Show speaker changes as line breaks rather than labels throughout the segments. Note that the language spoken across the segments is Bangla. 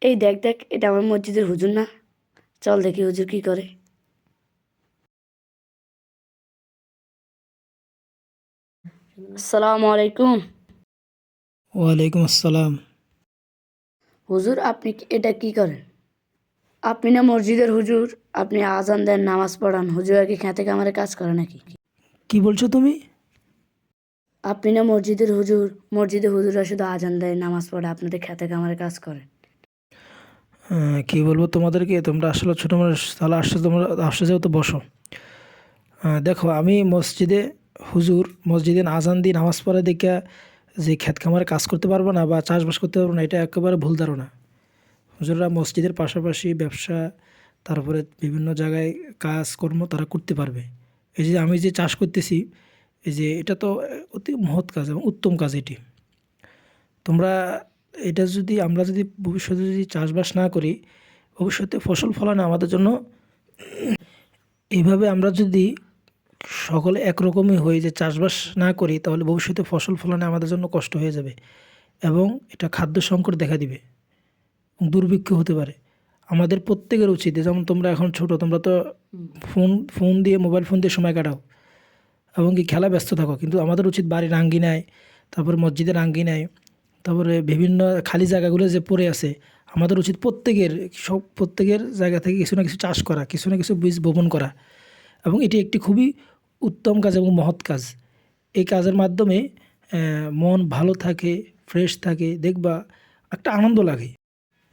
এই দেখ দেখ, এটা আমার মসজিদের হুজুর না? চল দেখি হুজুর কি করে। আসসালামু আলাইকুম।
ওয়ালাইকুম আসসালাম।
হুজুর, আপনি এটা কি করেন? আপনি না মসজিদের হুজুর? আপনি আজান দেন, নামাজ পড়ান, হুজুর আর কি খেতে কামারে কাজ করে নাকি?
কি বলছো তুমি?
আপনি না মসজিদের হুজুর? মসজিদের হুজুরা শুধু আজান দেয়, নামাজ পড়ে, আপনাদের খেতে কামারে কাজ করে।
কি বলবো তোমাদেরকে, তোমরা আসলে ছোটো মানুষ, তাহলে আসছে, তোমরা আসছে যাও তো বসো। দেখো, আমি মসজিদে হুজুর, মসজিদে আজান দিয়ে নামাজ পড়ে দেখে যে ক্ষেত খামারে কাজ করতে পারবো না বা চাষবাস করতে পারবো না, এটা একেবারে ভুল ধারণা। হুজুররা মসজিদের পাশাপাশি ব্যবসা, তারপরে বিভিন্ন জায়গায় কাজকর্ম তারা করতে পারবে। এই যে আমি যে চাষ করতেছি, এই যে এটা তো অতি মহৎ কাজ এবং উত্তম কাজ এটি। তোমরা এটা যদি আমরা যদি ভবিষ্যতে যদি চাষবাস না করি, ভবিষ্যতে ফসল ফলানো আমাদের জন্য, এইভাবে আমরা যদি সকলে একরকমই হই যে চাষবাস না করি, তাহলে ভবিষ্যতে ফসল ফলানো আমাদের জন্য কষ্ট হয়ে যাবে এবং এটা খাদ্য সংকট দেখা দিবে এবং দুর্ভিক্ষ হতে পারে। আমাদের প্রত্যেকের উচিত, যেমন তোমরা এখন ছোট, তোমরা তো ফোন ফোন দিয়ে মোবাইল ফোন দিয়ে সময় কাটাও এবং কি খেলা ব্যস্ত থাকো, কিন্তু আমাদের উচিত বাড়ির আঙ্গিনায়, তারপরে মসজিদের আঙ্গিনায়, তারপরে বিভিন্ন খালি জায়গাগুলো যে পড়ে আছে, আমাদের উচিত প্রত্যেকের জায়গা থেকে কিছু না কিছু চাষ করা, কিছু না কিছু বীজ বপন করা। এবং এটি একটি খুবই উত্তম কাজ এবং মহৎ কাজ। এই কাজের মাধ্যমে মন ভালো থাকে, ফ্রেশ থাকে, দেখবা একটা আনন্দ লাগে।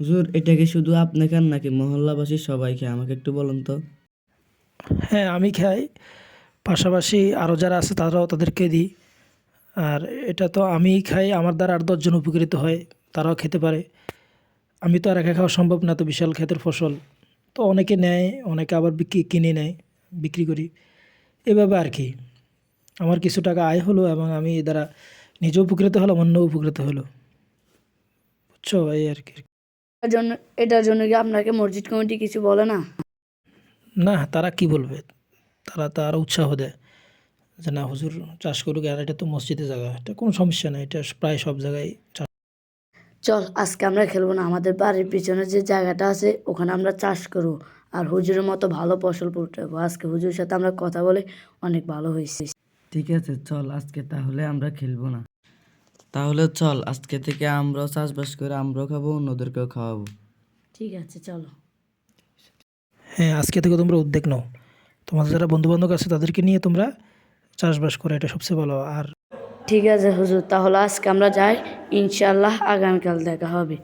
হুজুর, এটা কি শুধু আপনি খান নাকি মহল্লাবাসীর সবাই খায়? আমাকে একটু বলুন তো।
হ্যাঁ, আমি খাই, পাশাপাশি আরও যারা আছে তারাও, তাদেরকে দিই। আর এটা তো আমিই খাই, আমার দ্বারা 8-10 জন উপকৃত হয়, তারাও খেতে পারে। আমি তো আর একা খাওয়া সম্ভব না, তো বিশাল ক্ষেতের ফসল। তো অনেকে নেয়, অনেকে আবার কিনে নেয়, বিক্রি করি। এভাবে আর কি আমার কিছু টাকা আয় হলো এবং আমি এ দ্বারা নিজেও উপকৃত হলাম, অন্যও উপকৃত হলো। বুঝছো, এই আর কি।
এটার জন্য কি আপনাকে মসজিদ কমিটি কিছু বলে না?
না, তারা কি বলবে? তারা তো আরও উৎসাহ দেয় যে না, হুজুর চাষ করুক, আর এটা তো মসজিদের জায়গা, এটা কোনো সমস্যা নেই, এটা প্রায় সব জায়গায় চাষ।
চল আজকে আমরা খেলবো না, আমাদের বাড়ির পিছনে যে জায়গাটা আছে ওখানে আমরা চাষ করবো আর হুজুরের মতো ভালো ফসল ফুটাবো। আজকে হুজুরের সাথে আমরা কথা বলে অনেক ভালো হয়েছে।
ঠিক আছে, চল আজকে তাহলে আমরা খেলবো না। তাহলে চল আজকে থেকে আমরাও চাষবাস করে আমরাও খাবো, অন্যদেরকেও খাওয়াবো।
ঠিক আছে, চলো।
হ্যাঁ, আজকে থেকে তোমরা উদ্যোগ নাও, তোমাদের যারা বন্ধুবান্ধব আছে তাদেরকে নিয়ে তোমরা চাষবাস করো, এটা সবচেয়ে ভালো। আর
ঠিক আছে হুজুর, তাহলে আজকে আমরা যাই, ইনশাল্লাহ আগামীকাল দেখা হবে।